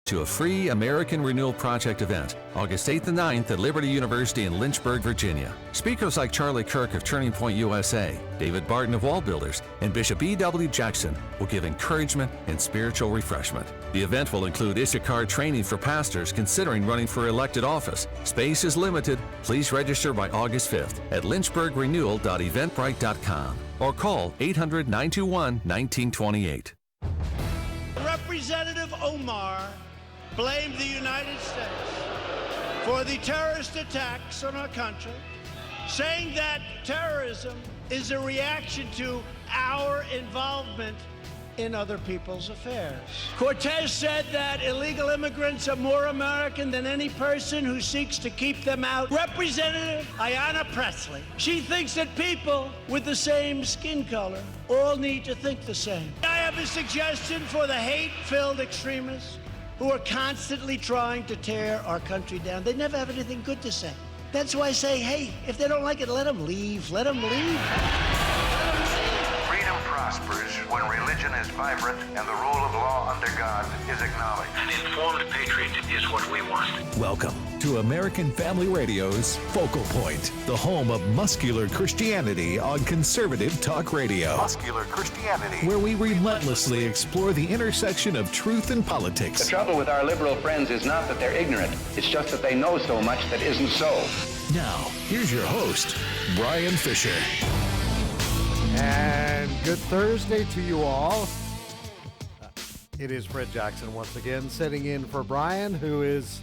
to a free American Renewal Project event, August 8th and 9th at Liberty University in Lynchburg, Virginia. Speakers like Charlie Kirk of Turning Point USA, David Barton of Wall Builders, and Bishop E.W. Jackson will give encouragement and spiritual refreshment. The event will include Issachar training for pastors considering running for elected office. Space is limited. Please register by August 5th at lynchburgrenewal.eventbrite.com or call 800-921-1928. Representative Omar blamed the United States for the terrorist attacks on our country, saying that terrorism is a reaction to our involvement in other people's affairs. Cortez said that illegal immigrants are more American than any person who seeks to keep them out. Representative Ayanna Pressley, she thinks that people with the same skin color all need to think the same. I have a suggestion for the hate-filled extremists who are constantly trying to tear our country down. They never have anything good to say. That's why I say, hey, if they don't like it, let them leave. Let them leave. Freedom prospers when religion is vibrant and the rule of law under God is acknowledged. An informed patriot is what we want. Welcome to American Family Radio's Focal Point, the home of muscular Christianity on conservative talk radio. Muscular Christianity. Where we relentlessly explore the intersection of truth and politics. The trouble with our liberal friends is not that they're ignorant. It's just that they know so much that isn't so. Now, here's your host, Brian Fisher. And good Thursday to you all. It is Fred Jackson once again sitting in for Brian, who is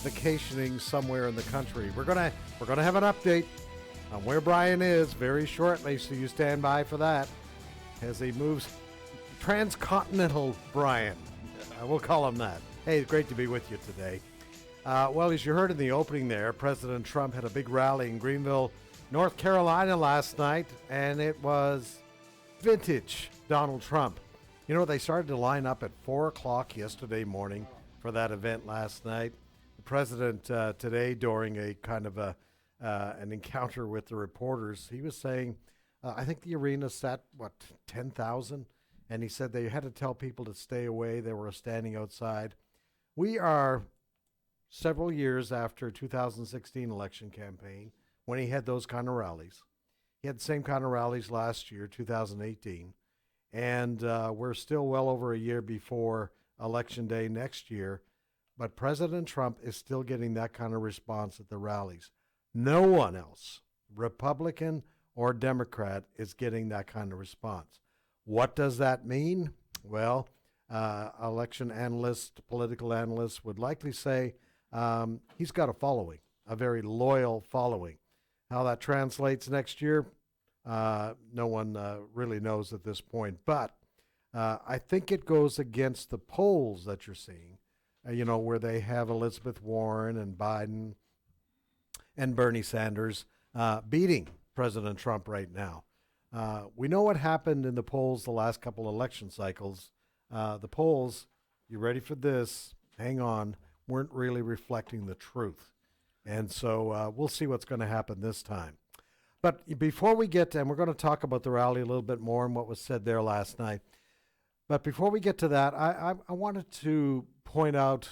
vacationing somewhere in the country. We're gonna have an update on where Brian is very shortly, so you stand by for that as he moves. Transcontinental Brian, we'll call him that. Hey, great to be with you today. Well, as you heard in the opening there, President Trump had a big rally in Greenville, North Carolina last night, and it was vintage Donald Trump. You know, they started to line up at 4 o'clock yesterday morning for that event last night. The president today, during a kind of an encounter with the reporters, he was saying, I think the arena sat, 10,000? And he said they had to tell people to stay away. They were standing outside. We are several years after 2016 election campaign, when he had those kind of rallies. He had the same kind of rallies last year, 2018. And we're still well over a year before Election Day next year. But President Trump is still getting that kind of response at the rallies. No one else, Republican or Democrat, is getting that kind of response. What does that mean? Well, election analysts, political analysts would likely say he's got a following, a very loyal following. How that translates next year, no one really knows at this point. But I think it goes against the polls that you're seeing, where they have Elizabeth Warren and Biden and Bernie Sanders beating President Trump right now. We know what happened in the polls the last couple election cycles. The polls, you ready for this? Hang on, weren't really reflecting the truth. And so we'll see what's going to happen this time. But before we get to, and we're going to talk about the rally a little bit more and what was said there last night. But before we get to that, I wanted to point out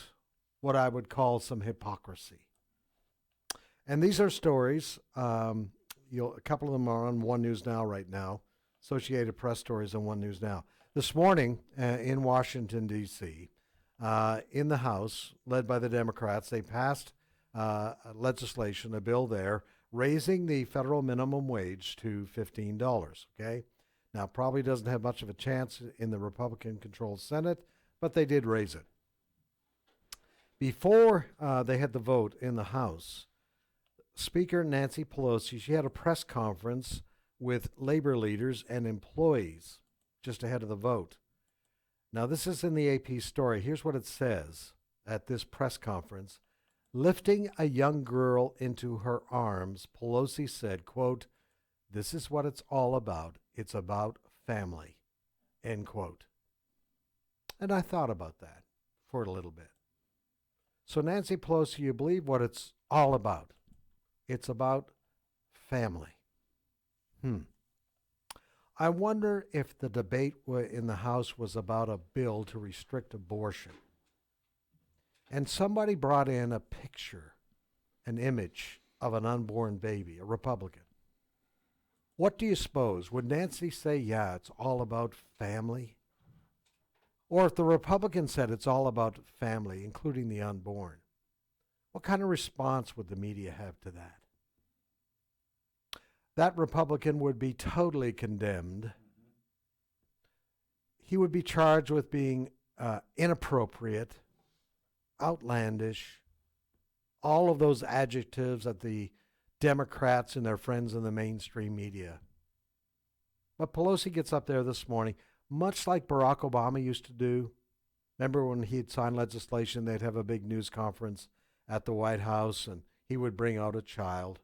what I would call some hypocrisy. And these are stories. A couple of them are on One News Now right now, Associated Press stories on One News Now. This morning in Washington, D.C., in the House, led by the Democrats, they passed legislation, a bill there, raising the federal minimum wage to $15, okay? Now, probably doesn't have much of a chance in the Republican-controlled Senate, but they did raise it. Before they had the vote in the House, Speaker Nancy Pelosi, she had a press conference with labor leaders and employees just ahead of the vote. Now, this is in the AP story. Here's what it says at this press conference. Lifting a young girl into her arms, Pelosi said, quote, "This is what it's all about. It's about family," end quote. And I thought about that for a little bit. So Nancy Pelosi, you believe what it's all about. It's about family. I wonder if the debate in the House was about a bill to restrict abortion. and somebody brought in a picture, an image of an unborn baby, a Republican. What do you suppose? Would Nancy say, yeah, it's all about family? Or if the Republican said it's all about family, including the unborn, what kind of response would the media have to that? That Republican would be totally condemned. He would be charged with being inappropriate, outlandish, all of those adjectives that the Democrats and their friends in the mainstream media. But Pelosi gets up there this morning, much like Barack Obama used to do. Remember when he'd sign legislation, they'd have a big news conference at the White House, and he would bring out a child.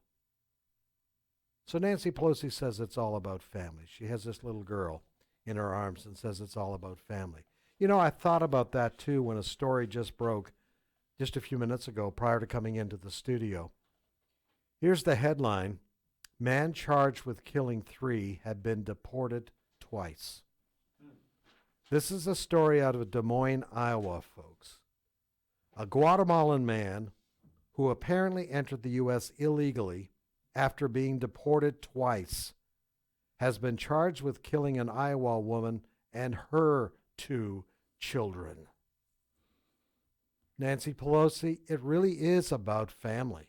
So Nancy Pelosi says it's all about family. She has this little girl in her arms and says it's all about family. You know, I thought about that too when a story just broke just a few minutes ago prior to coming into the studio. Here's the headline: man charged with killing 3 had been deported twice. This is a story out of Des Moines, Iowa, folks. A Guatemalan man who apparently entered the U.S. illegally after being deported twice has been charged with killing an Iowa woman and her 2 children. Nancy Pelosi, it really is about family.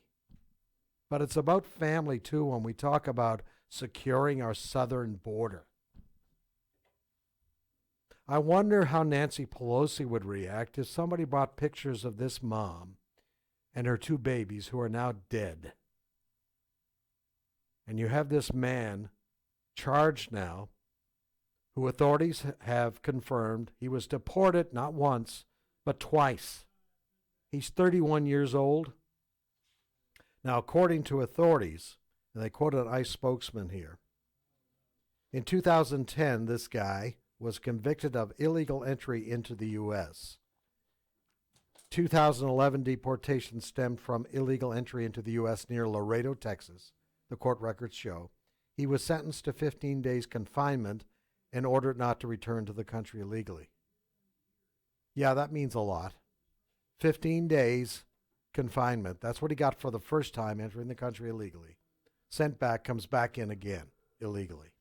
But it's about family, too, when we talk about securing our southern border. I wonder how Nancy Pelosi would react if somebody brought pictures of this mom and her 2 babies who are now dead. And you have this man charged now, who authorities have confirmed he was deported not once, but twice. He's 31 years old. Now, according to authorities, and they quote an ICE spokesman here, in 2010, this guy was convicted of illegal entry into the U.S. 2011 deportation stemmed from illegal entry into the U.S. near Laredo, Texas, the court records show. He was sentenced to 15 days confinement and ordered not to return to the country illegally. Yeah, that means a lot. 15 days confinement. That's what he got for the first time entering the country illegally. Sent back, comes back in again illegally.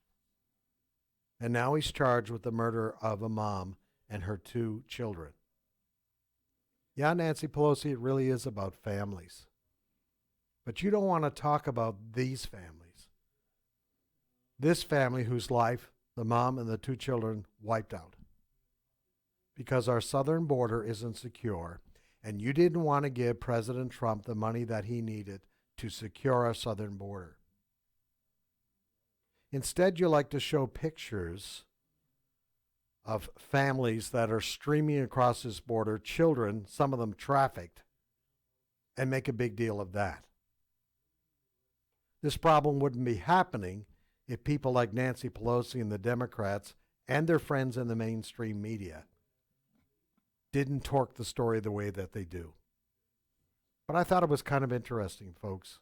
And now he's charged with the murder of a mom and her 2 children. Yeah, Nancy Pelosi, it really is about families. But you don't want to talk about these families. This family whose life, the mom and the 2 children, wiped out. Because our southern border isn't secure, and you didn't want to give President Trump the money that he needed to secure our southern border. Instead, you like to show pictures of families that are streaming across this border, children, some of them trafficked, and make a big deal of that. This problem wouldn't be happening if people like Nancy Pelosi and the Democrats and their friends in the mainstream media didn't torque the story the way that they do. But I thought it was kind of interesting, folks.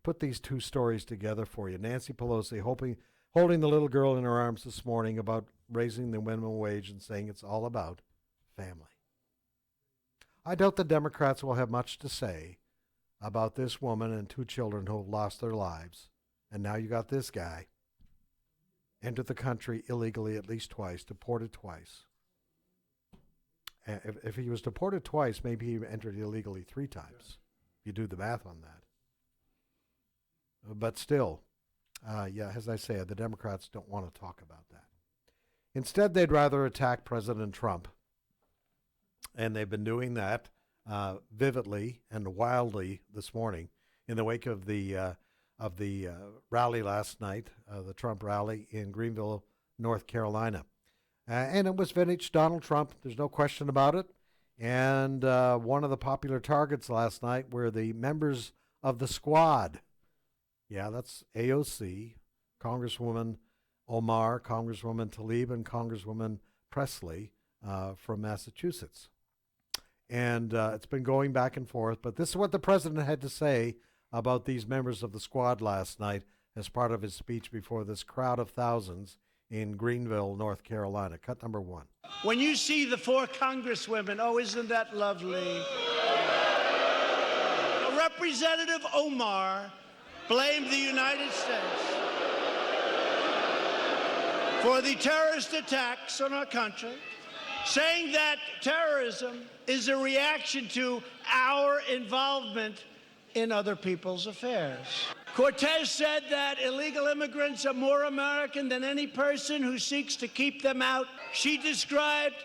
Put these 2 stories together for you. Nancy Pelosi holding the little girl in her arms this morning about raising the minimum wage and saying it's all about family. I doubt the Democrats will have much to say about this woman and 2 children who have lost their lives. And now you got this guy entered the country illegally at least twice, deported twice. If he was deported twice, maybe he entered illegally 3 times. If you do the math on that. But still, yeah, as I say, the Democrats don't want to talk about that. Instead, they'd rather attack President Trump. And they've been doing that vividly and wildly this morning in the wake of the rally last night, the Trump rally in Greenville, North Carolina. And it was vintage Donald Trump. There's no question about it. And one of the popular targets last night were the members of the squad. Yeah, that's AOC, Congresswoman Omar, Congresswoman Tlaib, and Congresswoman Presley from Massachusetts. And it's been going back and forth. But this is what the president had to say about these members of the squad last night as part of his speech before this crowd of thousands in Greenville, North Carolina. Cut number 1. When you see the 4 congresswomen, oh, isn't that lovely? Representative Omar blamed the United States for the terrorist attacks on our country, saying that terrorism is a reaction to our involvement in other people's affairs. Cortez said that illegal immigrants are more American than any person who seeks to keep them out. She described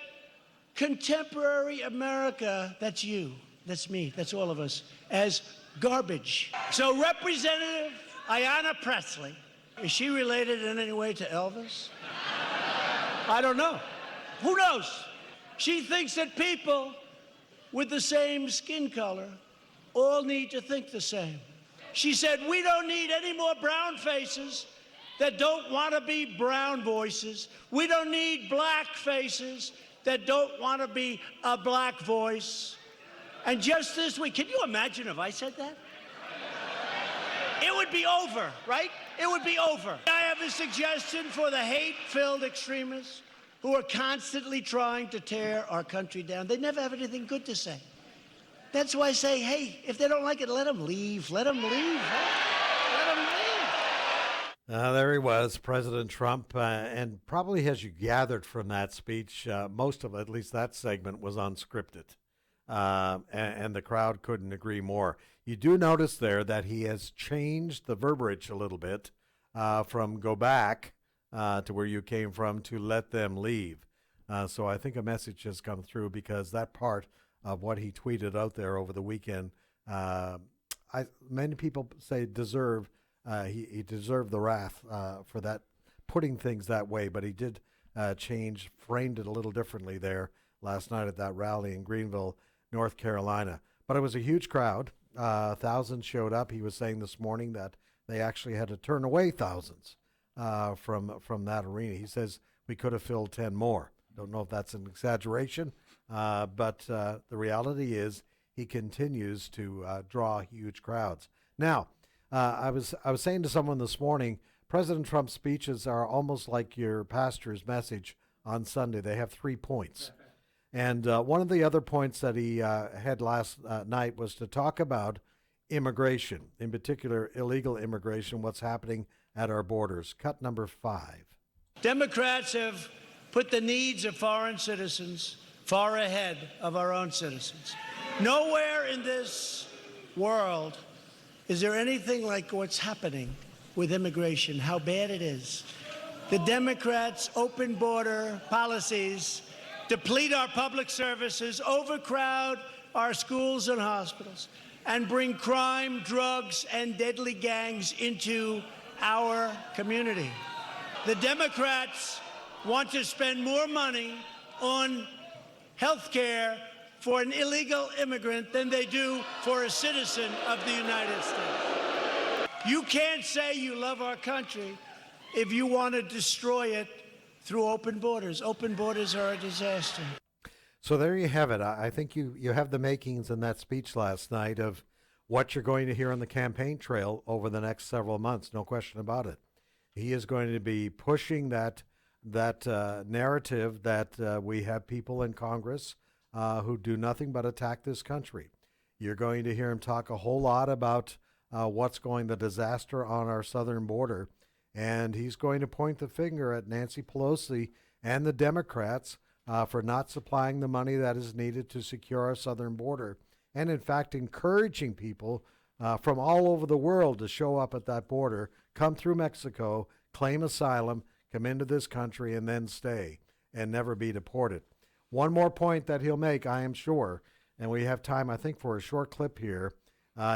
contemporary America, that's you, that's me, that's all of us, as garbage. So Representative Ayanna Pressley, is she related in any way to Elvis? I don't know. Who knows? She thinks that people with the same skin color all need to think the same. She said, we don't need any more brown faces that don't want to be brown voices. We don't need black faces that don't want to be a black voice. And just this week, can you imagine if I said that? It would be over, right? It would be over. I have a suggestion for the hate-filled extremists who are constantly trying to tear our country down. They never have anything good to say. That's why I say, hey, if they don't like it, let them leave. Let them leave. Let them leave. There he was, President Trump, and probably as you gathered from that speech, most of it, at least that segment, was unscripted. And the crowd couldn't agree more. You do notice there that he has changed the verbiage a little bit from go back to where you came from to let them leave. So I think a message has come through because that part of what he tweeted out there over the weekend, many people say he deserved the wrath for that, putting things that way, but he did framed it a little differently there last night at that rally in Greenville, North Carolina. But it was a huge crowd. Thousands showed up. He was saying this morning that they actually had to turn away thousands from that arena. He says we could have filled 10 more. Don't know if that's an exaggeration, but the reality is he continues to draw huge crowds. Now, I was saying to someone this morning, President Trump's speeches are almost like your pastor's message on Sunday. They have 3 points. And one of the other points that he had last night was to talk about immigration, in particular illegal immigration, what's happening at our borders. Cut number 5. Democrats have put the needs of foreign citizens far ahead of our own citizens. Nowhere in this world is there anything like what's happening with immigration, how bad it is. The Democrats' open border policies deplete our public services, overcrowd our schools and hospitals, and bring crime, drugs, and deadly gangs into our community. The Democrats want to spend more money on health care for an illegal immigrant than they do for a citizen of the United States. You can't say you love our country if you want to destroy it through open borders. Open borders are a disaster. So there you have it. I think you have the makings in that speech last night of what you're going to hear on the campaign trail over the next several months. No question about it. He is going to be pushing that narrative that we have people in Congress who do nothing but attack this country. You're going to hear him talk a whole lot about the disaster on our southern border. And he's going to point the finger at Nancy Pelosi and the Democrats for not supplying the money that is needed to secure our southern border. And in fact, encouraging people from all over the world to show up at that border, come through Mexico, claim asylum, come into this country, and then stay and never be deported. One more point that he'll make, I am sure, and we have time, I think, for a short clip here.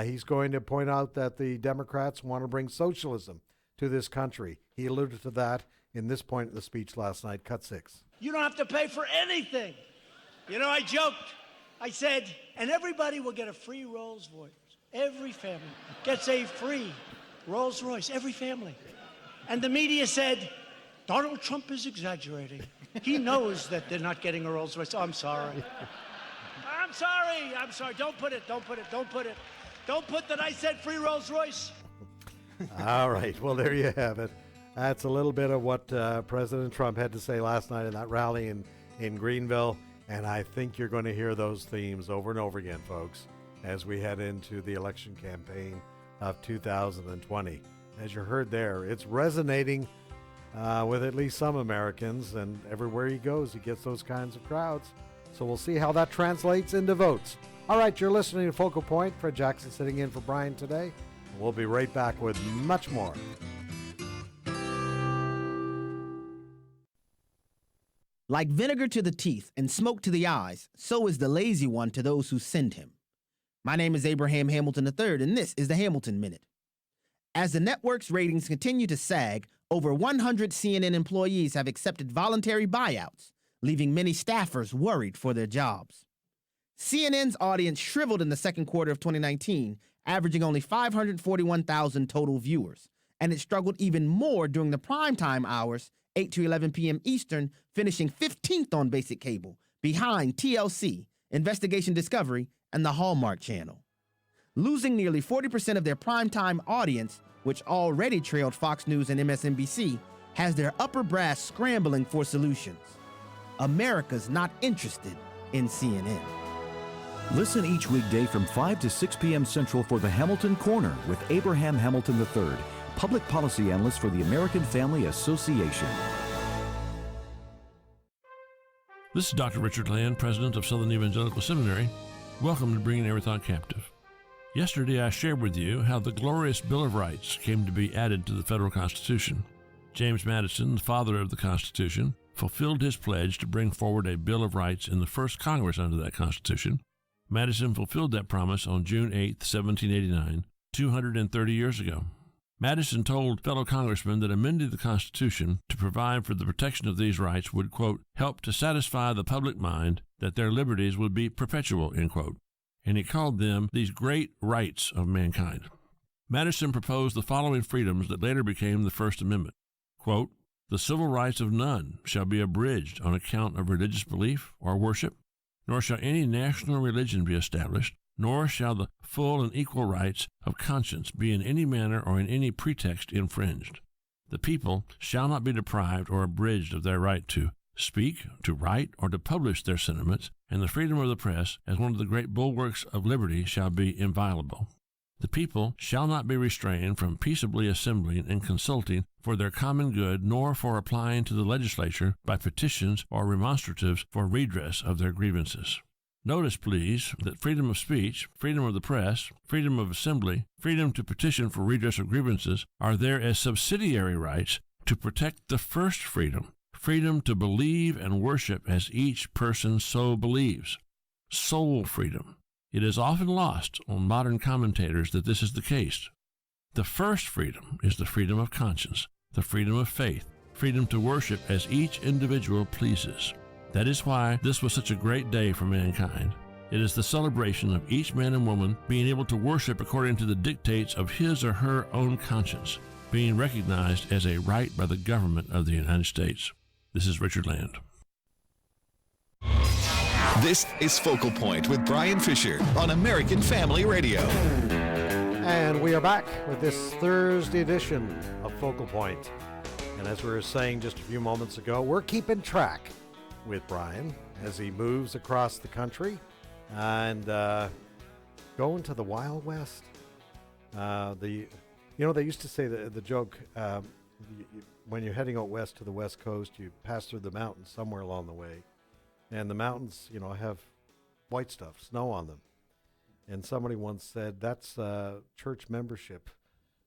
He's going to point out that the Democrats want to bring socialism to this country. He alluded to that in this point of the speech last night. Cut 6. You don't have to pay for anything. You know, I joked. I said, and everybody will get a free Rolls Royce. Every family gets a free Rolls Royce. Every family. And the media said, Donald Trump is exaggerating. He knows that they're not getting a Rolls Royce. Oh, I'm sorry. I'm sorry. Don't put it. Don't put that I said free Rolls Royce. All right. Well, there you have it. That's a little bit of what President Trump had to say last night in that rally in Greenville, and I think you're going to hear those themes over and over again, folks, as we head into the election campaign of 2020. As you heard there, it's resonating with at least some Americans, and everywhere he goes, he gets those kinds of crowds. So we'll see how that translates into votes. All right, you're listening to Focal Point. Fred Jackson sitting in for Brian today. We'll be right back with much more. Like vinegar to the teeth and smoke to the eyes, so is the lazy one to those who send him. My name is Abraham Hamilton III, and this is the Hamilton Minute. As the network's ratings continue to sag, over 100 CNN employees have accepted voluntary buyouts, leaving many staffers worried for their jobs. CNN's audience shriveled in the second quarter of 2019, averaging only 541,000 total viewers, and it struggled even more during the primetime hours, 8 to 11 p.m. Eastern, finishing 15th on basic cable, behind TLC, Investigation Discovery, and the Hallmark Channel. Losing nearly 40% of their primetime audience, which already trailed Fox News and MSNBC, has their upper brass scrambling for solutions. America's not interested in CNN. Listen each weekday from 5 to 6 p.m. Central for the Hamilton Corner with Abraham Hamilton III, Public Policy Analyst for the American Family Association. This is Dr. Richard Land, President of Southern Evangelical Seminary. Welcome to Bringing Every Thought Captive. Yesterday I shared with you how the glorious Bill of Rights came to be added to the federal Constitution. James Madison, the father of the Constitution, fulfilled his pledge to bring forward a Bill of Rights in the first Congress under that Constitution. Madison fulfilled that promise on June 8, 1789, 230 years ago. Madison told fellow congressmen that amending the Constitution to provide for the protection of these rights would, quote, help to satisfy the public mind that their liberties would be perpetual, end quote. And he called them these great rights of mankind. Madison proposed the following freedoms that later became the First Amendment. Quote, the civil rights of none shall be abridged on account of religious belief or worship, nor shall any national religion be established, nor shall the full and equal rights of conscience be in any manner or in any pretext infringed. The people shall not be deprived or abridged of their right to speak, to write, or to publish their sentiments, and the freedom of the press, as one of the great bulwarks of liberty, shall be inviolable. The people shall not be restrained from peaceably assembling and consulting for their common good, nor for applying to the legislature by petitions or remonstratives for redress of their grievances. Notice, please, that freedom of speech, freedom of the press, freedom of assembly, freedom to petition for redress of grievances are there as subsidiary rights to protect the first freedom, freedom to believe and worship as each person so believes. Soul freedom. It is often lost on modern commentators that this is the case. The first freedom is the freedom of conscience, the freedom of faith, freedom to worship as each individual pleases. That is why this was such a great day for mankind. It is the celebration of each man and woman being able to worship according to the dictates of his or her own conscience, being recognized as a right by the government of the United States. This is Richard Land. This is Focal Point with Brian Fisher on American Family Radio. And we are back with this Thursday edition of Focal Point. And as we were saying just a few moments ago, we're keeping track with Brian as he moves across the country and going to the Wild West. They used to say the joke, when you're heading out west to the West Coast, you pass through the mountains somewhere along the way. And the mountains, have white stuff, snow on them. And somebody once said, that's church membership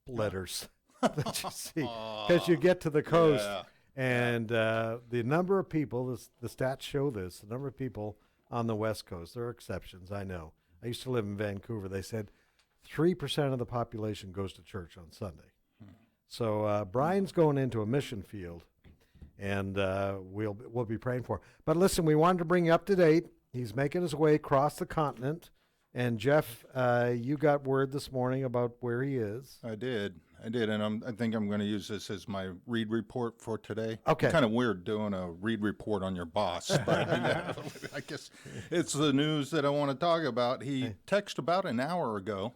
letters that you see. Because you get to the coast, and the number of people, the stats show this, the number of people on the West Coast, there are exceptions, I know. I used to live in Vancouver. They said 3% of the population goes to church on Sunday. So Brian's going into a mission field. And we'll be praying for. But listen, we wanted to bring you up to date. He's making his way across the continent. And Jeff, you got word this morning about where he is. I did, and I think I'm going to use this as my read report for today. Okay. It's kind of weird doing a read report on your boss, but I guess it's the news that I want to talk about. He texted about an hour ago,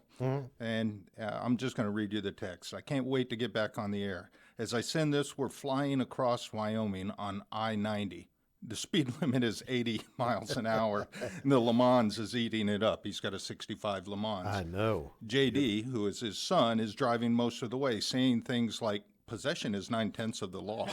and I'm just going to read you the text. I can't wait to get back on the air. As I send this, we're flying across Wyoming on I-90. The speed limit is 80 miles an hour, and the Le Mans is eating it up. He's got a 65 Le Mans. I know. JD, who is his son, is driving most of the way, saying things like, possession is 9/10 of the law,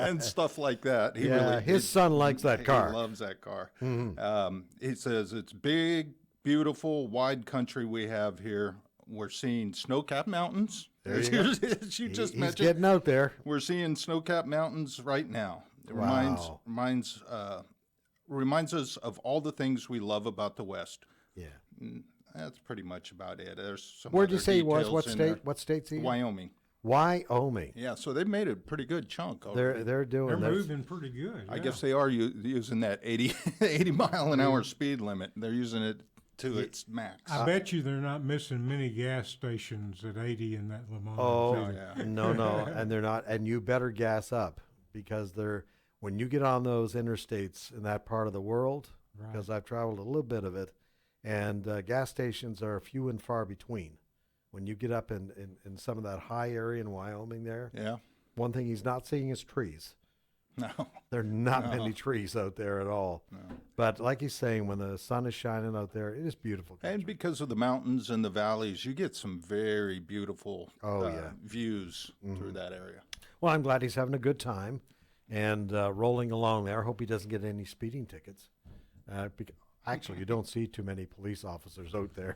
and stuff like that. His son likes that car. He loves that car. Mm-hmm. He says it's big, beautiful, wide country we have here. We're seeing snow-capped mountains. There you go. As you just He's mentioned. getting out there. We're seeing snow-capped mountains right now. It Wow. reminds us of all the things we love about the West. Yeah. That's pretty much about it. There's some Where'd you other say he was? details What in state? there. What state's he in? Wyoming. Wyoming. Yeah, so they've made a pretty good chunk. Already. They're doing. They're moving pretty good. I guess they are using that 80 mile an hour speed limit. They're using it to its max. I bet you they're not missing many gas stations at 80 in that Le Mans. Oh, yeah. no, and they're not. And you better gas up because when you get on those interstates in that part of the world, because I've traveled a little bit of it, and gas stations are few and far between. When you get up in some of that high area in Wyoming there, one thing he's not seeing is trees. No. There are not many trees out there at all. No. But like he's saying, when the sun is shining out there, it is beautiful country. And because of the mountains and the valleys, you get some very beautiful views through that area. Well, I'm glad he's having a good time and rolling along there. I hope he doesn't get any speeding tickets. Actually, you don't see too many police officers out there.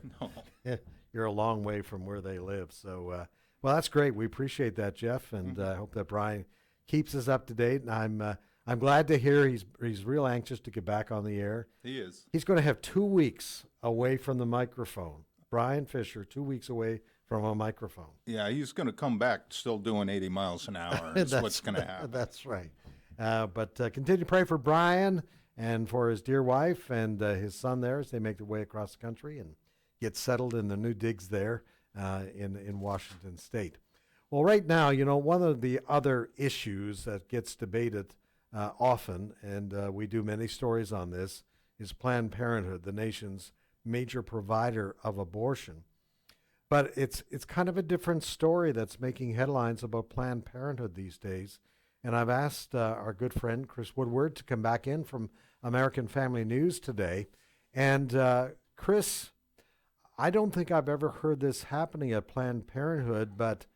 No. You're a long way from where they live. So, well, that's great. We appreciate that, Jeff, and I hope that Brian keeps us up to date. And I'm glad to hear he's real anxious to get back on the air. He is. He's going to have 2 weeks away from the microphone. Brian Fisher, 2 weeks away from a microphone. Yeah, he's going to come back still doing 80 miles an hour. That's what's going to happen. That's right. But continue to pray for Brian and for his dear wife and his son there as they make their way across the country and get settled in the new digs there in Washington State. Well, right now, one of the other issues that gets debated often, and we do many stories on this, is Planned Parenthood, the nation's major provider of abortion. But it's kind of a different story that's making headlines about Planned Parenthood these days. And I've asked our good friend Chris Woodward to come back in from American Family News today. And Chris, I don't think I've ever heard this happening at Planned Parenthood, but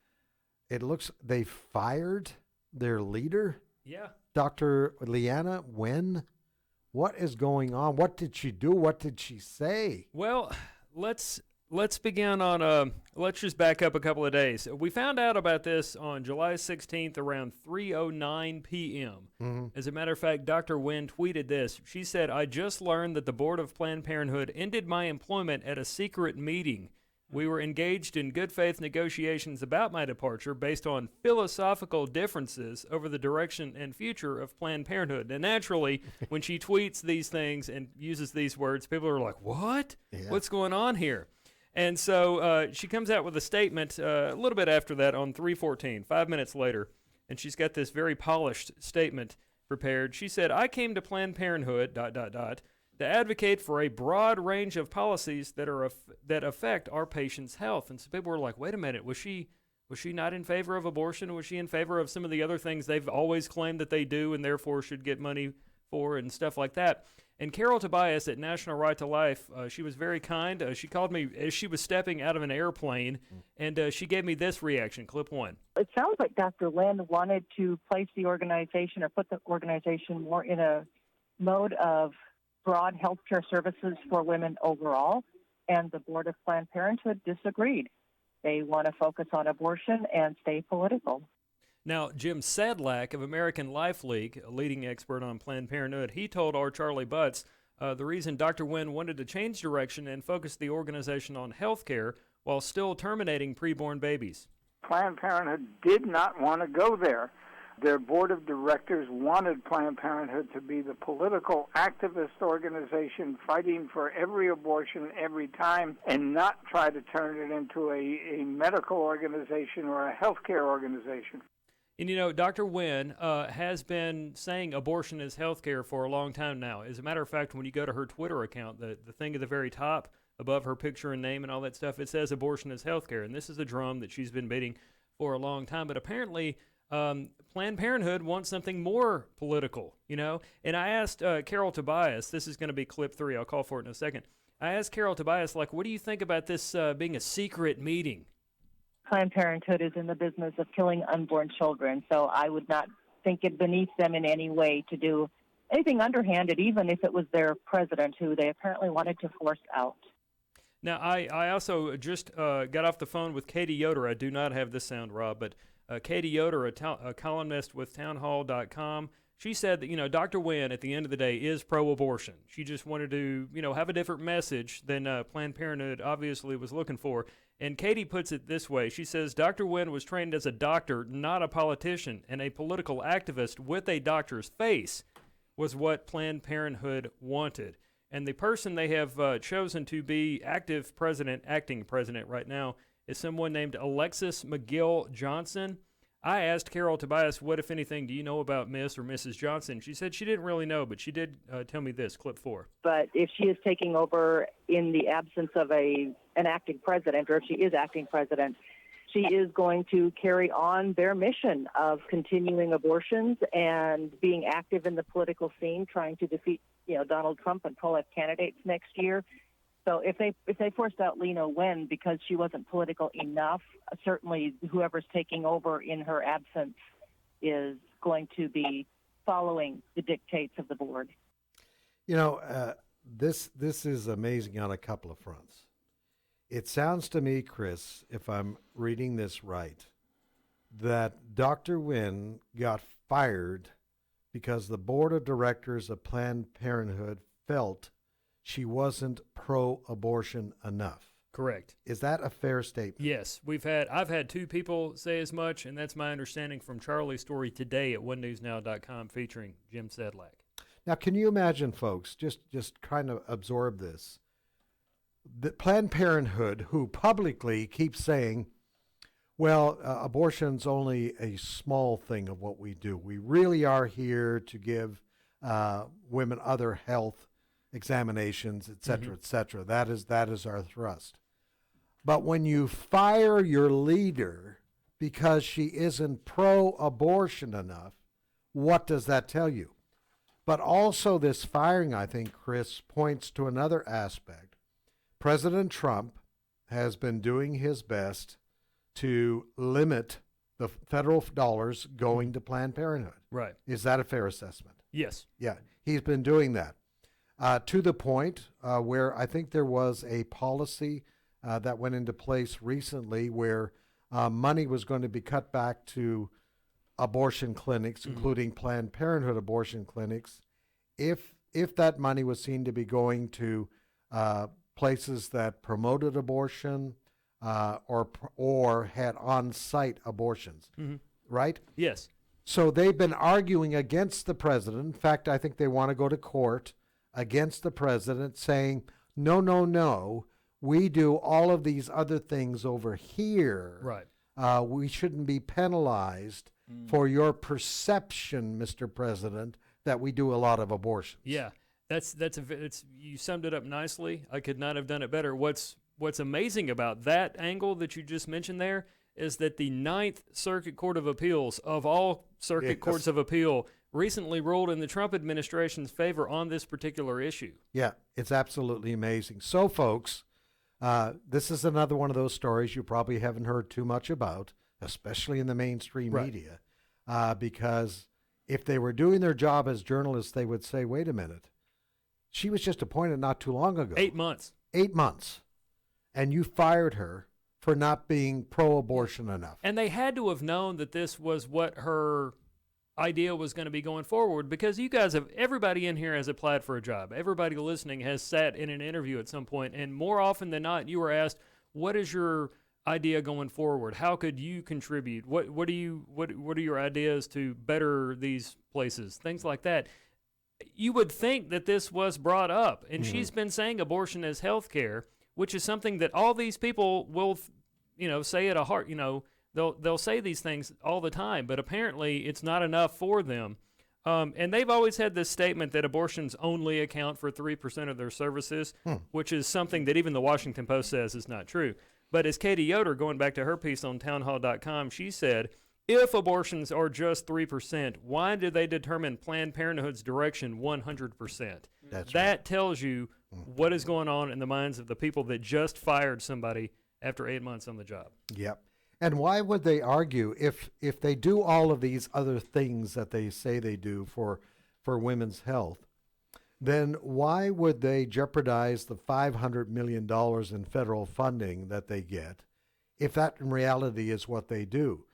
it looks they fired their leader. Yeah. Dr. Leanna Wen. What is going on? What did she do? What did she say? Well, let's begin on let's just back up a couple of days. We found out about this on July 16th around 3:09 p.m. Mm-hmm. As a matter of fact, Dr. Wen tweeted this. She said, "I just learned that the board of Planned Parenthood ended my employment at a secret meeting. We were engaged in good faith negotiations about my departure based on philosophical differences over the direction and future of Planned Parenthood." And naturally, when she tweets these things and uses these words, people are like, what? Yeah. What's going on here? And so she comes out with a statement a little bit after that on 3:14, 5 minutes later, and she's got this very polished statement prepared. She said, "I came to Planned Parenthood, ... to advocate for a broad range of policies that affect our patients' health." And so people were like, wait a minute, was she not in favor of abortion? Was she in favor of some of the other things they've always claimed that they do and therefore should get money for and stuff like that? And Carol Tobias at National Right to Life, she was very kind. She called me as she was stepping out of an airplane, and she gave me this reaction, clip one. It sounds like Dr. Lynn wanted to place the organization or put the organization more in a mode of broad health care services for women overall, and the board of Planned Parenthood disagreed. They want to focus on abortion and stay political. Now, Jim Sadlack of American Life League, a leading expert on Planned Parenthood, he told our Charlie Butts the reason Dr. Wen wanted to change direction and focus the organization on health care while still terminating preborn babies. Planned Parenthood did not want to go there. Their board of directors wanted Planned Parenthood to be the political activist organization fighting for every abortion every time and not try to turn it into a medical organization or a healthcare organization. And Dr. Wen has been saying abortion is healthcare for a long time now. As a matter of fact, when you go to her Twitter account, the thing at the very top above her picture and name and all that stuff, it says abortion is healthcare. And this is a drum that she's been beating for a long time. But apparently, Planned Parenthood wants something more political, you know? And I asked Carol Tobias, this is going to be clip 3, I'll call for it in a second. I asked Carol Tobias, like, what do you think about this being a secret meeting? Planned Parenthood is in the business of killing unborn children, so I would not think it beneath them in any way to do anything underhanded, even if it was their president, who they apparently wanted to force out. Now, I also just got off the phone with Katie Yoder. I do not have this sound, Rob, but Katie Yoder, a columnist with townhall.com, she said that, you know, Dr. Wynn, at the end of the day, is pro-abortion. She just wanted to, you know, have a different message than Planned Parenthood obviously was looking for. And Katie puts it this way. She says, Dr. Wynn was trained as a doctor, not a politician, and a political activist with a doctor's face was what Planned Parenthood wanted. And the person they have chosen to be acting president right now is someone named Alexis McGill Johnson. I asked Carol Tobias, what, if anything, do you know about Miss or Mrs. Johnson? She said she didn't really know, but she did tell me this, clip 4. But if she is taking over in the absence of an acting president, or if she is acting president, she is going to carry on their mission of continuing abortions and being active in the political scene, trying to defeat, you know, Donald Trump and pro-life candidates next year. So if they forced out Lena Wen because she wasn't political enough, certainly whoever's taking over in her absence is going to be following the dictates of the board. You know, this is amazing on a couple of fronts. It sounds to me, Chris, if I'm reading this right, that Dr. Wynn got fired because the board of directors of Planned Parenthood felt she wasn't pro-abortion enough. Correct. Is that a fair statement? Yes. I've had 2 people say as much, and that's my understanding from Charlie's story today at onenewsnow.com featuring Jim Sedlak. Now, can you imagine, folks, just trying to absorb this, the Planned Parenthood, who publicly keeps saying, well, abortion's only a small thing of what we do. We really are here to give women other health examinations, et cetera, et cetera. That is our thrust. But when you fire your leader because she isn't pro-abortion enough, what does that tell you? But also this firing, I think, Chris, points to another aspect. President Trump has been doing his best to limit the federal dollars going to Planned Parenthood. Right. Is that a fair assessment? Yes. Yeah, he's been doing that. To the point where I think there was a policy that went into place recently where money was going to be cut back to abortion clinics, including Planned Parenthood abortion clinics, if that money was seen to be going to places that promoted abortion or had on-site abortions, right? Yes. So they've been arguing against the president. In fact, I think they want to go to court against the president, saying, no, we do all of these other things over here. Right. We shouldn't be penalized for your perception, Mr. President, that we do a lot of abortions. Yeah, that's you summed it up nicely. I could not have done it better. What's amazing about that angle that you just mentioned there is that the Ninth Circuit Court of Appeals, of all circuit courts of appeal, recently ruled in the Trump administration's favor on this particular issue. Yeah, it's absolutely amazing. So, folks, this is another one of those stories you probably haven't heard too much about, especially in the mainstream media, because if they were doing their job as journalists, they would say, wait a minute, she was just appointed not too long ago. 8 months. 8 months. And you fired her for not being pro-abortion enough. And they had to have known that this was what her idea was going to be going forward, because you guys have, everybody in here has applied for a job. Everybody listening has sat in an interview at some point, and more often than not, you were asked, what is your idea going forward? How could you contribute? What are your ideas to better these places? Things like that. You would think that this was brought up, and she's been saying abortion is health care, which is something that all these people will, say at a heart, they'll say these things all the time, but apparently it's not enough for them. And they've always had this statement that abortions only account for 3% of their services, which is something that even the Washington Post says is not true. But as Katie Yoder, going back to her piece on townhall.com, she said, if abortions are just 3%, why did they determine Planned Parenthood's direction 100%? That tells you what is going on in the minds of the people that just fired somebody after 8 months on the job. Yep. And why would they argue if they do all of these other things that they say they do for women's health? Then why would they jeopardize the $500 million in federal funding that they get if that in reality is what they do?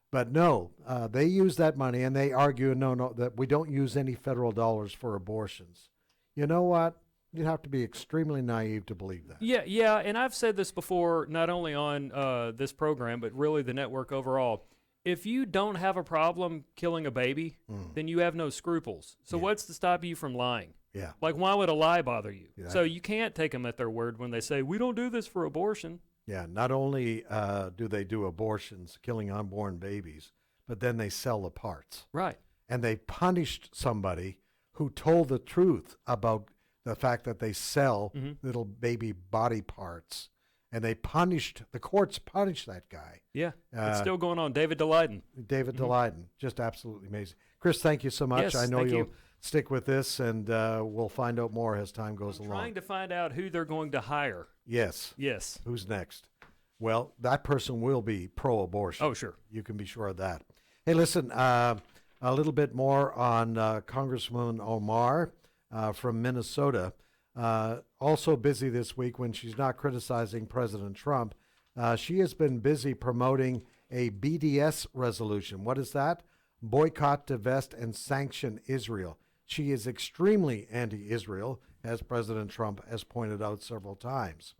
But no, they use that money and they argue, no, that we don't use any federal dollars for abortions. You know what? You'd have to be extremely naive to believe that. Yeah, and I've said this before, not only on this program, but really the network overall. If you don't have a problem killing a baby, then you have no scruples. So what's to stop you from lying? Yeah. Like, why would a lie bother you? Yeah. So you can't take them at their word when they say, we don't do this for abortion. Yeah, not only do they do abortions, killing unborn babies, but then they sell the parts. Right. And they punished somebody who told the truth about the fact that they sell little baby body parts. And the courts punished that guy. Yeah, it's still going on. David DeLayden. David DeLayden, just absolutely amazing. Chris, thank you so much. Yes, I know thank you'll you. stick with this, and we'll find out more as time goes along. Trying to find out who they're going to hire. Yes. Yes. Who's next? Well, that person will be pro-abortion. Oh, sure. You can be sure of that. Hey, listen, a little bit more on Congresswoman Omar from Minnesota. Also busy this week when she's not criticizing President Trump. She has been busy promoting a BDS resolution. What is that? Boycott, divest, and sanction Israel. She is extremely anti-Israel, as President Trump has pointed out several times.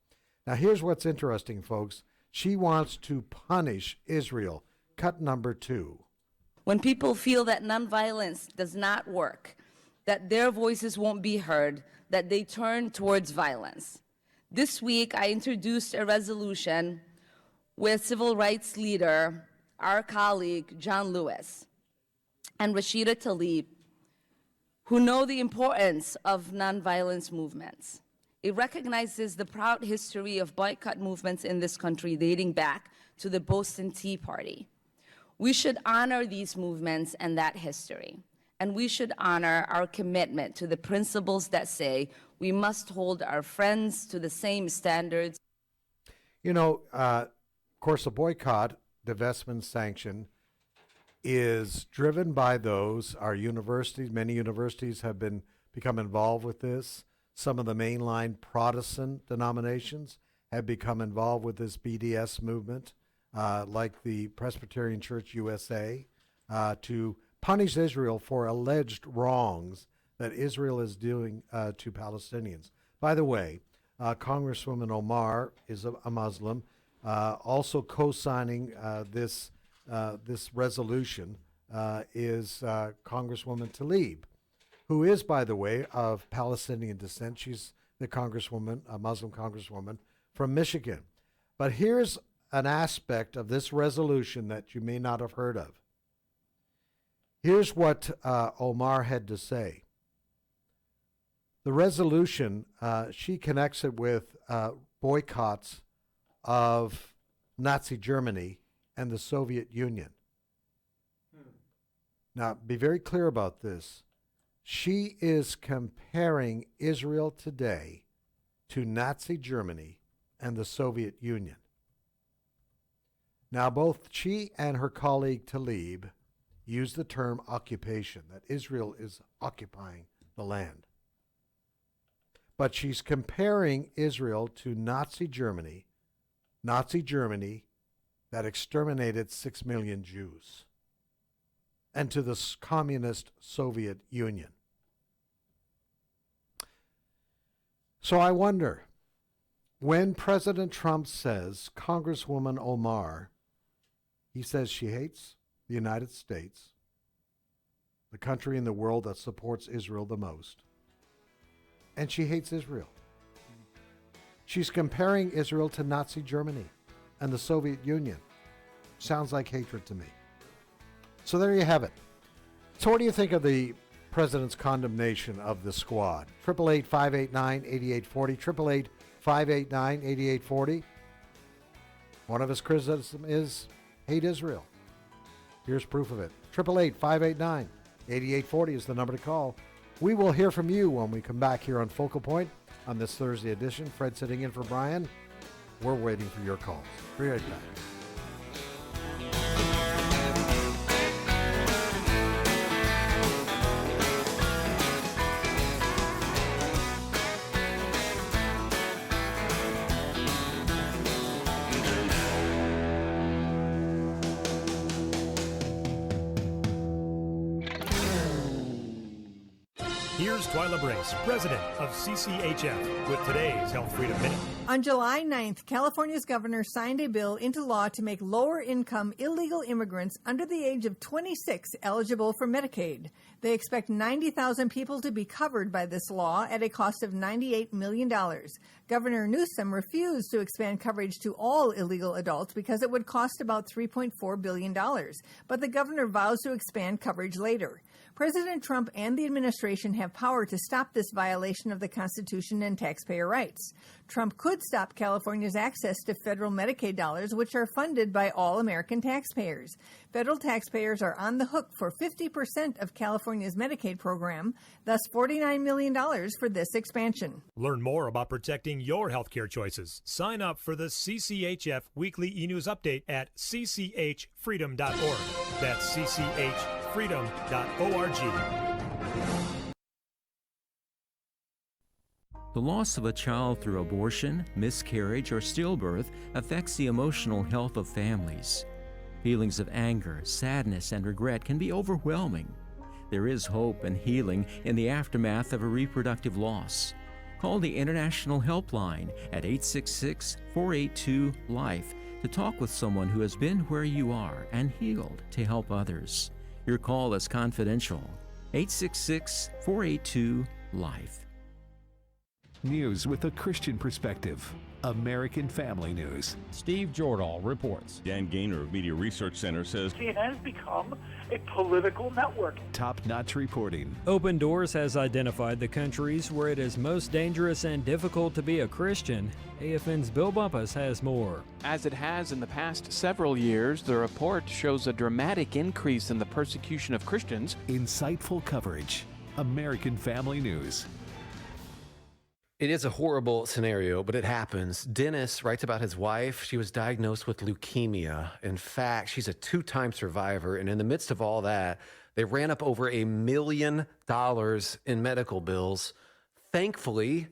Now, here's what's interesting, folks. She wants to punish Israel. Cut number 2. When people feel that nonviolence does not work, that their voices won't be heard, that they turn towards violence. This week, I introduced a resolution with civil rights leader, our colleague, John Lewis, and Rashida Tlaib, who know the importance of nonviolence movements. It recognizes the proud history of boycott movements in this country dating back to the Boston Tea Party. We should honor these movements and that history, and we should honor our commitment to the principles that say we must hold our friends to the same standards. You know, of course, a boycott, divestment, sanction is driven by those, our universities. Many universities have become involved with this. Some of the mainline Protestant denominations have become involved with this BDS movement, like the Presbyterian Church USA, to punish Israel for alleged wrongs that Israel is doing to Palestinians. By the way, Congresswoman Omar is a Muslim, also co-signing this resolution is Congresswoman Tlaib, who is, by the way, of Palestinian descent. She's the congresswoman, a Muslim congresswoman from Michigan. But here's an aspect of this resolution that you may not have heard of. Here's what Omar had to say. The resolution, she connects it with boycotts of Nazi Germany and the Soviet Union. Now, be very clear about this. She is comparing Israel today to Nazi Germany and the Soviet Union. Now, both she and her colleague Tlaib use the term occupation, that Israel is occupying the land. But she's comparing Israel to Nazi Germany that exterminated 6 million Jews, and to the communist Soviet Union. So I wonder, when President Trump says, Congresswoman Omar, he says she hates the United States, the country in the world that supports Israel the most, and she hates Israel. She's comparing Israel to Nazi Germany and the Soviet Union. Sounds like hatred to me. So there you have it. So what do you think of the president's condemnation of the squad? 888-589-8840, 888-589-8840. One of his criticisms is hate Israel. Here's proof of it. 888-589-8840 is the number to call. We will hear from you when we come back here on Focal Point on this Thursday edition. Fred sitting in for Brian. We're waiting for your calls. Be right back. Here's Twyla Brace, president of CCHF, with today's Health Freedom Minute. On July 9th, California's governor signed a bill into law to make lower-income illegal immigrants under the age of 26 eligible for Medicaid. They expect 90,000 people to be covered by this law at a cost of $98 million. Governor Newsom refused to expand coverage to all illegal adults because it would cost about $3.4 billion. But the governor vows to expand coverage later. President Trump and the administration have power to stop this violation of the Constitution and taxpayer rights. Trump could stop California's access to federal Medicaid dollars, which are funded by all American taxpayers. Federal taxpayers are on the hook for 50% of California's Medicaid program, thus $49 million for this expansion. Learn more about protecting your healthcare choices. Sign up for the CCHF Weekly E-News Update at cchfreedom.org. That's cchfreedom.org. The loss of a child through abortion, miscarriage, or stillbirth affects the emotional health of families. Feelings of anger, sadness, and regret can be overwhelming. There is hope and healing in the aftermath of a reproductive loss. Call the International Helpline at 866-482-LIFE to talk with someone who has been where you are and healed to help others. Your call is confidential. 866-482-LIFE. News with a Christian perspective. American Family News. Steve Jordahl reports. Dan Gaynor of Media Research Center says it has become a political network. Top-notch reporting. Open Doors has identified the countries where it is most dangerous and difficult to be a Christian. AFN's Bill Bumpus has more. As it has in the past several years, the report shows a dramatic increase in the persecution of Christians. Insightful coverage. American Family News. It is a horrible scenario, but it happens. Dennis writes about his wife. She was diagnosed with leukemia. In fact, she's a 2-time survivor. And in the midst of all that, they ran up over $1 million in medical bills. Thankfully,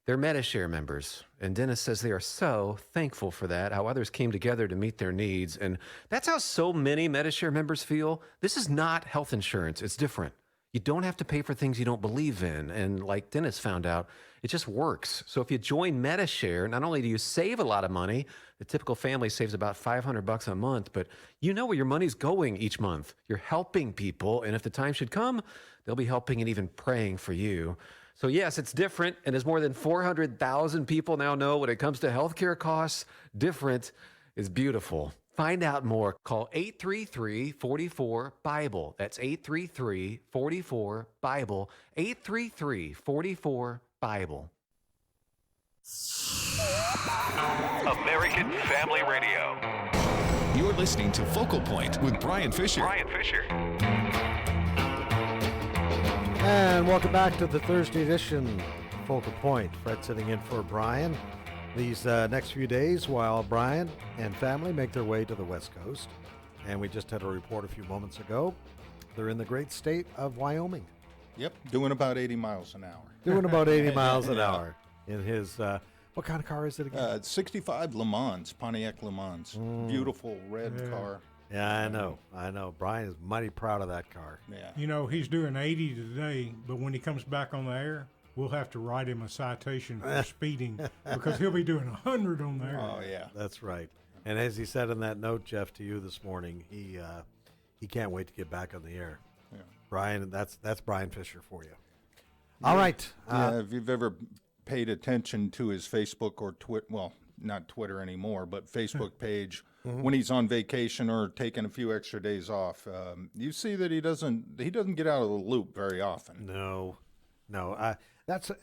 they're MediShare members. And Dennis says they are so thankful for that, how others came together to meet their needs. And that's how so many MediShare members feel. This is not health insurance. It's different. You don't have to pay for things you don't believe in. And like Dennis found out, it just works. So if you join MediShare, not only do you save a lot of money, the typical family saves about $500 a month, but you know where your money's going each month. You're helping people, and if the time should come, they'll be helping and even praying for you. So yes, it's different, and as more than 400,000 people now know when it comes to healthcare costs, different is beautiful. Find out more. Call 833-44-BIBLE. That's 833-44-BIBLE. 833-44-BIBLE. American Family Radio. You're listening to Focal Point with Brian Fisher. And welcome back to the Thursday edition of Focal Point. Fred sitting in for Brian. These next few days while Brian and family make their way to the West Coast. And we just had a report a few moments ago. They're in the great state of Wyoming. Yep, doing about 80 miles an hour. Doing about 80 miles an hour in his, what kind of car is it again? 65 Le Mans, Pontiac Le Mans. Beautiful red car. Yeah, I know. Brian is mighty proud of that car. Yeah. You know, he's doing 80 today, but when he comes back on the air, we'll have to write him a citation for speeding because he'll be doing 100 on the air. Oh, yeah. That's right. And as he said in that note, Jeff, to you this morning, he can't wait to get back on the air. Yeah. Brian, that's Brian Fisher for you. All right. Yeah, if you've ever paid attention to his Facebook or Twitter, well, not Twitter anymore, but Facebook page, when he's on vacation or taking a few extra days off, you see that he doesn't get out of the loop very often. No. It's a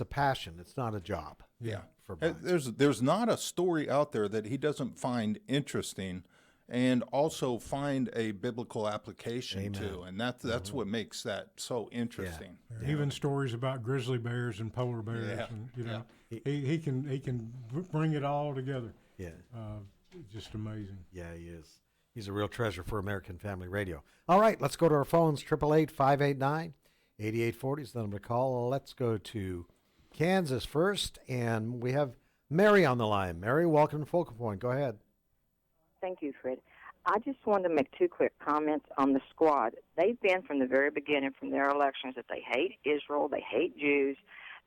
passion. It's not a job. Yeah. For Brian. There's not a story out there that he doesn't find interesting and also find a biblical application to. And that's what makes that so interesting. Yeah. Even stories about grizzly bears and polar bears, and he can bring it all together. Yeah, just amazing. Yeah, he is. He's a real treasure for American Family Radio. All right, let's go to our phones. 888-589-8840 is the number to call. Let's go to Kansas first, and we have Mary on the line. Mary, welcome to Focal Point. Go ahead. Thank you, Fred. I just wanted to make two quick comments on the squad. They've been from the very beginning, from their elections, that they hate Israel, they hate Jews,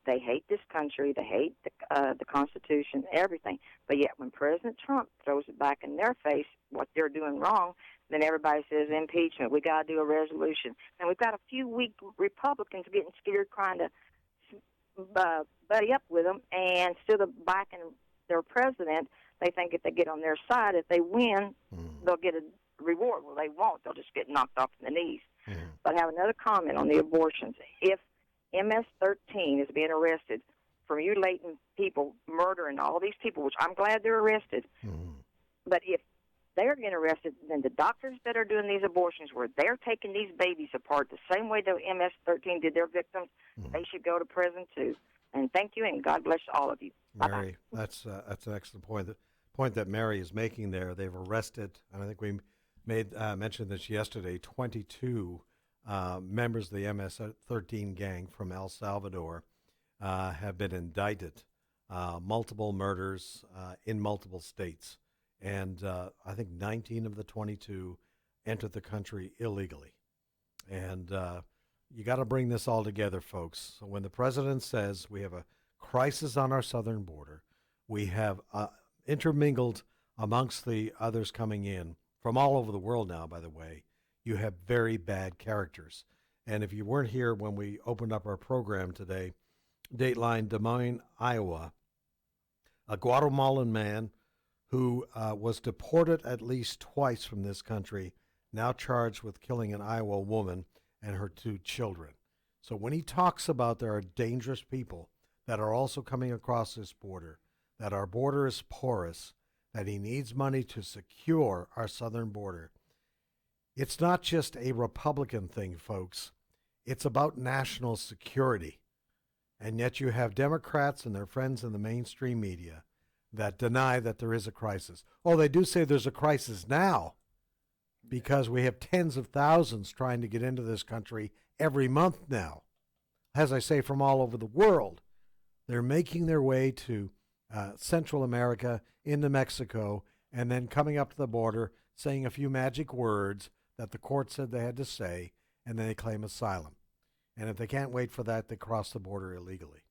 they hate this country, they hate the Constitution, everything. But yet when President Trump throws it back in their face, what they're doing wrong, then everybody says impeachment. We got to do a resolution. And we've got a few weak Republicans getting scared, trying to buddy up with them, and instead of backing their president, they think if they get on their side, if they win, they'll get a reward. Well, they won't. They'll just get knocked off in the knees. But I have another comment on the abortions. If MS-13 is being arrested for mutilating people, murdering all these people, which I'm glad they're arrested, but if they're getting arrested, then the doctors that are doing these abortions, where they're taking these babies apart the same way the MS-13 did their victims, they should go to prison too. And thank you, and God bless all of you. Mary, that's an excellent point. The point that Mary is making there, they've arrested, and I think we mentioned this yesterday, 22 members of the MS-13 gang from El Salvador have been indicted, multiple murders in multiple states. And I think 19 of the 22 entered the country illegally. And you got to bring this all together, folks. So when the president says we have a crisis on our southern border, we have intermingled amongst the others coming in from all over the world now, by the way, you have very bad characters. And if you weren't here when we opened up our program today, Dateline, Des Moines, Iowa, a Guatemalan man who was deported at least twice from this country, now charged with killing an Iowa woman and her 2 children. So when he talks about there are dangerous people that are also coming across this border, that our border is porous, that he needs money to secure our southern border, it's not just a Republican thing, folks. It's about national security. And yet you have Democrats and their friends in the mainstream media that deny that there is a crisis. Oh, they do say there's a crisis now because we have tens of thousands trying to get into this country every month now. As I say, from all over the world. They're making their way to Central America, into Mexico, and then coming up to the border, saying a few magic words that the court said they had to say, and then they claim asylum. And if they can't wait for that, they cross the border illegally.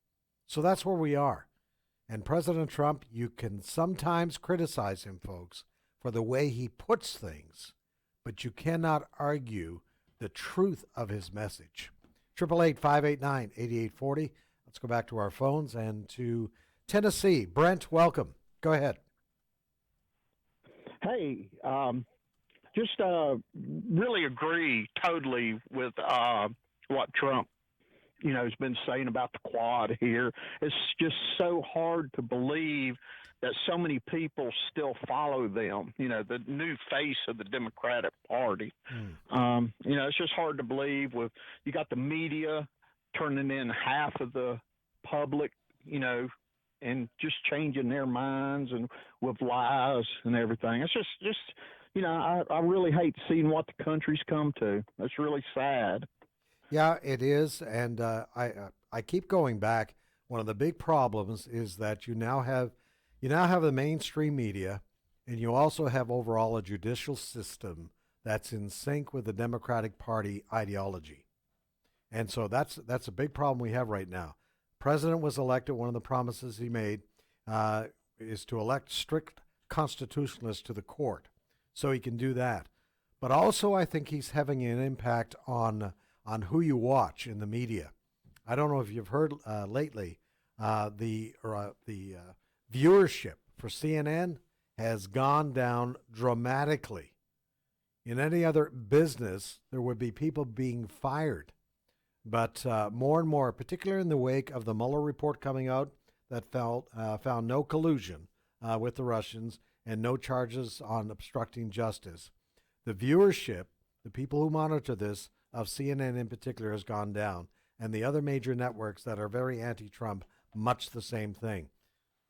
So that's where we are. And President Trump, you can sometimes criticize him, folks, for the way he puts things, but you cannot argue the truth of his message. 888-589-8840. Let's go back to our phones and to Tennessee. Brent, welcome. Go ahead. Hey, just really agree totally with what Trump, has been saying about the Quad here. It's just so hard to believe that so many people still follow them, the new face of the Democratic Party. It's just hard to believe with, you got the media turning in half of the public, and just changing their minds and with lies and everything. It's just I really hate seeing what the country's come to. It's really sad. Yeah, it is, and I keep going back. One of the big problems is that you now have the mainstream media, and you also have overall a judicial system that's in sync with the Democratic Party ideology, and so that's a big problem we have right now. President was elected. One of the promises he made is to elect strict constitutionalists to the court, so he can do that. But also, I think he's having an impact on who you watch in the media. I don't know if you've heard lately, the viewership for CNN has gone down dramatically. In any other business, there would be people being fired. But more and more, particularly in the wake of the Mueller report coming out that found no collusion with the Russians and no charges on obstructing justice. The viewership, the people who monitor this, of CNN in particular, has gone down, and the other major networks that are very anti-Trump, much the same thing.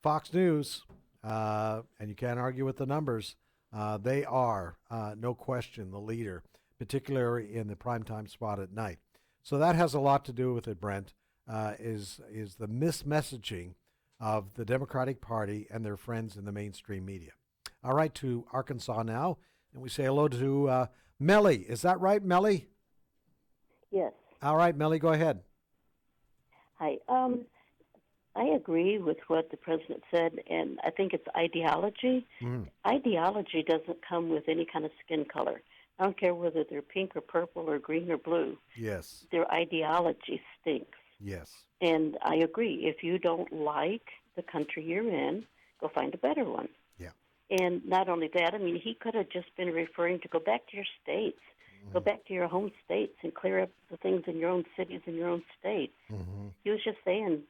Fox News, and you can't argue with the numbers, they are, no question, the leader, particularly in the primetime spot at night. So that has a lot to do with it, Brent, is the mismessaging of the Democratic Party and their friends in the mainstream media. All right, to Arkansas now, and we say hello to Melly. Is that right, Melly? Yes. All right, Melly, go ahead. Hi. I agree with what the president said, and I think it's ideology. Ideology doesn't come with any kind of skin color. I don't care whether they're pink or purple or green or blue. Yes. Their ideology stinks. Yes. And I agree. If you don't like the country you're in, go find a better one. Yeah. And not only that, I mean, he could have just been referring to go back to your states, go back to your home states and clear up the things in your own cities and your own states. He was just saying,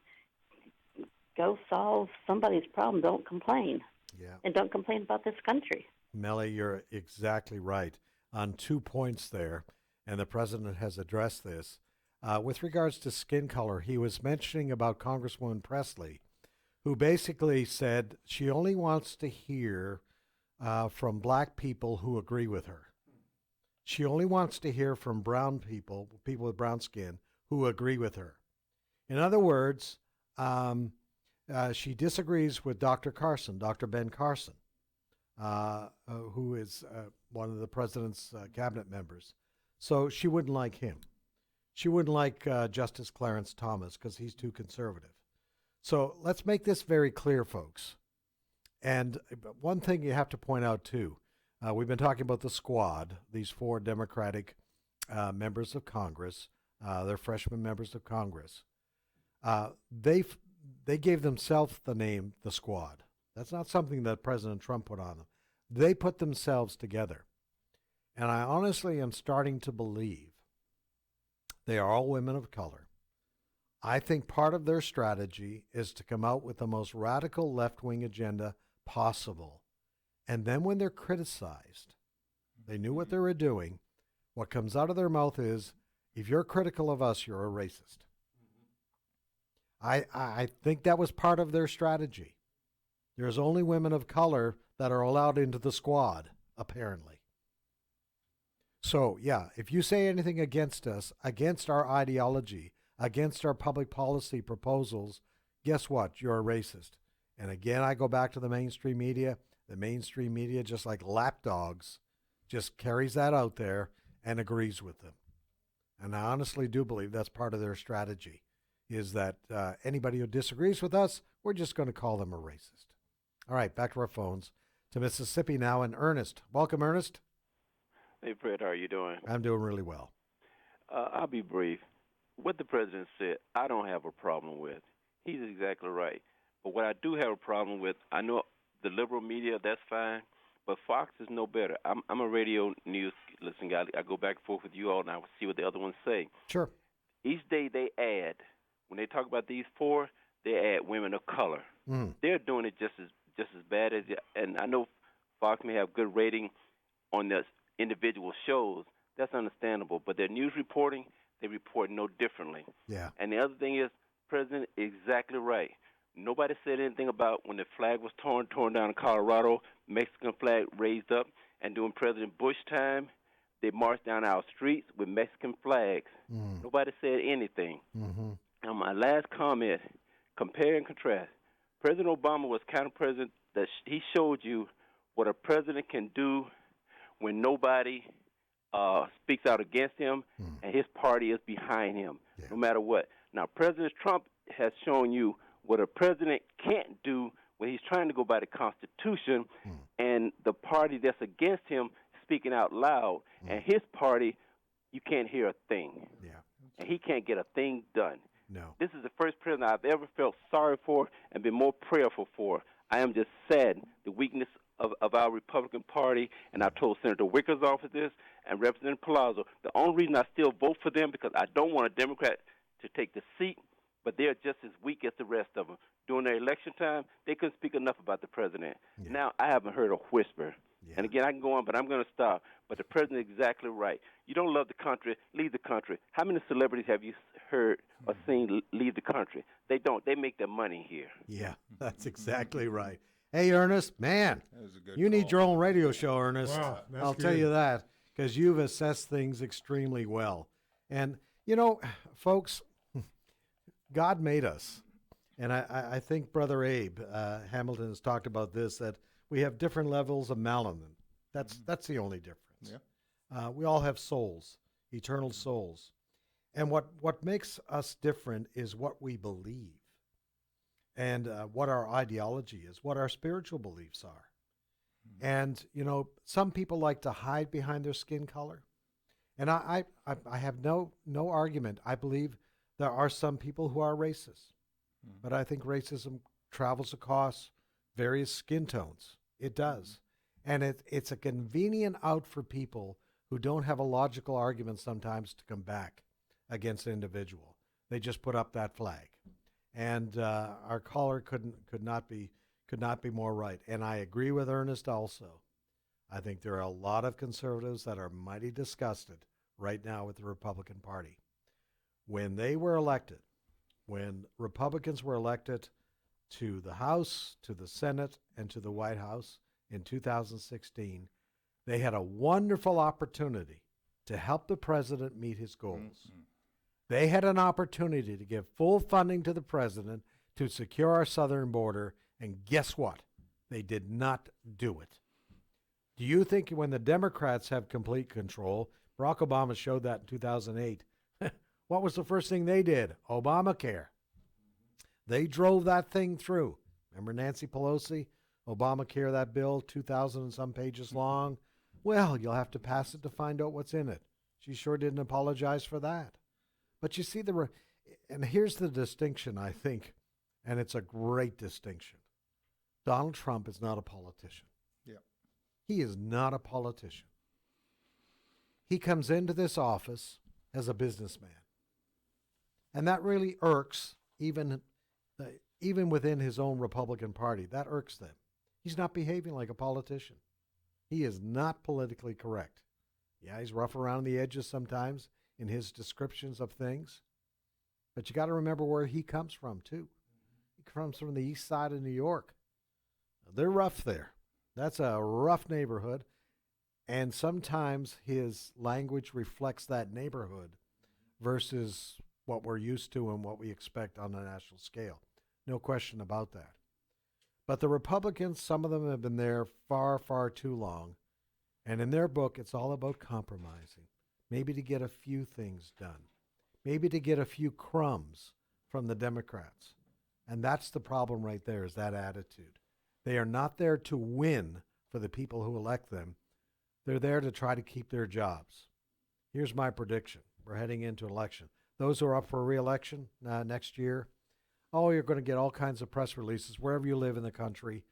go solve somebody's problem. Don't complain. Yeah. And don't complain about this country. Melly, you're exactly right on 2 points there, and the president has addressed this. With regards to skin color, he was mentioning about Congresswoman Presley, who basically said she only wants to hear from black people who agree with her. She only wants to hear from brown people, people with brown skin, who agree with her. In other words, she disagrees with Dr. Carson, Dr. Ben Carson, who is one of the president's cabinet members. So she wouldn't like him. She wouldn't like Justice Clarence Thomas because he's too conservative. So let's make this very clear, folks. And one thing you have to point out, too, we've been talking about the squad, these 4 Democratic members of Congress. They're freshman members of Congress. They gave themselves the name the squad. That's not something that President Trump put on them. They put themselves together. And I honestly am starting to believe they are all women of color. I think part of their strategy is to come out with the most radical left-wing agenda possible. And then when they're criticized, they knew what they were doing. What comes out of their mouth is, if you're critical of us, you're a racist. I think that was part of their strategy. There's only women of color that are allowed into the squad, apparently. So, yeah, if you say anything against us, against our ideology, against our public policy proposals, guess what? You're a racist. And again, I go back to the mainstream media. The mainstream media, just like lapdogs, just carries that out there and agrees with them. And I honestly do believe that's part of their strategy, is that anybody who disagrees with us, we're just going to call them a racist. All right, back to our phones. To Mississippi now, and Ernest. Welcome, Ernest. Hey, Fred, how are you doing? I'm doing really well. I'll be brief. What the president said, I don't have a problem with. He's exactly right. But what I do have a problem with, I know the liberal media, that's fine, but Fox is no better. I'm a radio news listening guy. I go back and forth with you all, and I will see what the other ones say. Sure. Each day they add, when they talk about these 4, they add women of color. They're doing it just as bad as, and I know Fox may have good rating on the individual shows. That's understandable. But their news reporting, they report no differently. Yeah. And the other thing is, President exactly right. Nobody said anything about when the flag was torn down in Colorado, Mexican flag raised up, and during President Bush time, they marched down our streets with Mexican flags. Nobody said anything. Now, my last comment, compare and contrast. President Obama was kind of president that he showed you what a president can do when nobody speaks out against him and his party is behind him, no matter what. Now, President Trump has shown you what a president can't do when he's trying to go by the Constitution and the party that's against him speaking out loud, and his party, you can't hear a thing. Yeah. And he can't get a thing done. No. This is the first president I've ever felt sorry for and been more prayerful for. I am just saddened the weakness of our Republican Party, and I told Senator Wicker's office this and Representative Palazzo, the only reason I still vote for them because I don't want a Democrat to take the seat, but they're just as weak as the rest of them. During their election time, they couldn't speak enough about the president. Yeah. Now, I haven't heard a whisper. Yeah. And again, I can go on, but I'm going to stop. But the president is exactly right. You don't love the country, leave the country. How many celebrities have you heard or seen leave the country? They don't. They make their money here. Yeah, that's exactly right. Hey, Ernest, man, That was a good you need call. your own radio show, Ernest. Wow, that's I'll tell good. you that, because you've assessed things extremely well. And, you know, folks, God made us. And I think Brother Abe Hamilton has talked about this, that we have different levels of melanin. That's the only difference. Yeah. We all have souls, eternal souls. And what makes us different is what we believe and what our ideology is, what our spiritual beliefs are. And, you know, some people like to hide behind their skin color. And I have no argument. I believe there are some people who are racist. But I think racism travels across various skin tones. It does. And it's a convenient out for people who don't have a logical argument sometimes to come back against an individual. They just put up that flag. And our caller could not be more right. And I agree with Ernest also. I think there are a lot of conservatives that are mighty disgusted right now with the Republican Party. When they were elected, when Republicans were elected to the House, to the Senate, and to the White House in 2016, they had a wonderful opportunity to help the president meet his goals. Mm-hmm. They had an opportunity to give full funding to the president to secure our southern border, and guess what? They did not do it. Do you think when the Democrats have complete control, Barack Obama showed that in 2008, what was the first thing they did? Obamacare. They drove that thing through. Remember Nancy Pelosi? Obamacare, that bill, 2,000 and some pages long. Well, you'll have to pass it to find out what's in it. She sure didn't apologize for that. But you see, and here's the distinction, I think, and it's a great distinction. Donald Trump is not a politician. Yeah. He is not a politician. He comes into this office as a businessman. And that really irks even within his own Republican Party. That irks them. He's not behaving like a politician. He is not politically correct. Yeah, he's rough around the edges sometimes in his descriptions of things. But you got to remember where he comes from, too. He comes from the east side of New York. They're rough there. That's a rough neighborhood. And sometimes his language reflects that neighborhood versus what we're used to and what we expect on a national scale. No question about that. But the Republicans, some of them have been there far, far too long. And in their book, it's all about compromising. Maybe to get a few things done. Maybe to get a few crumbs from the Democrats. And that's the problem right there, is that attitude. They are not there to win for the people who elect them. They're there to try to keep their jobs. Here's my prediction. We're heading into an election. Those who are up for re-election next year, you're going to get all kinds of press releases wherever you live in the country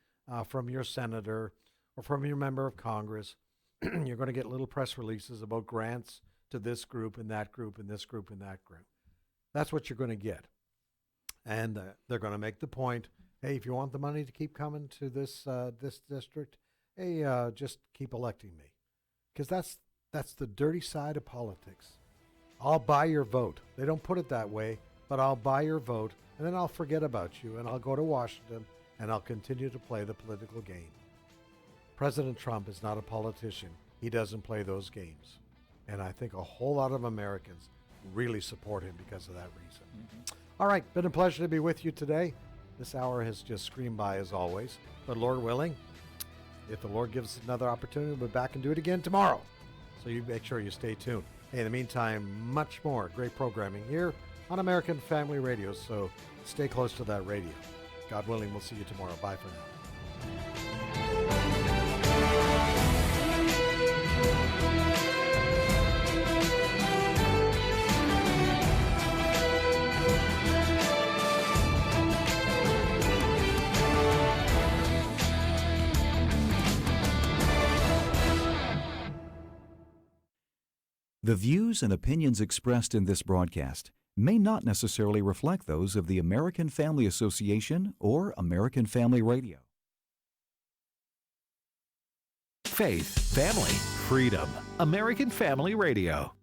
from your senator or from your member of Congress. You're going to get little press releases about grants to this group and that group and this group and that group. That's what you're going to get. And they're going to make the point, hey, if you want the money to keep coming to this district, hey, just keep electing me. Because that's the dirty side of politics. I'll buy your vote. They don't put it that way, but I'll buy your vote, and then I'll forget about you, and I'll go to Washington, and I'll continue to play the political game. President Trump is not a politician. He doesn't play those games. And I think a whole lot of Americans really support him because of that reason. Mm-hmm. All right, been a pleasure to be with you today. This hour has just screamed by as always, but Lord willing, if the Lord gives us another opportunity, we'll be back and do it again tomorrow. So you make sure you stay tuned. Hey, in the meantime, much more great programming here on American Family Radio, so stay close to that radio. God willing, we'll see you tomorrow. Bye for now. The views and opinions expressed in this broadcast may not necessarily reflect those of the American Family Association or American Family Radio. Faith, family, freedom. American Family Radio.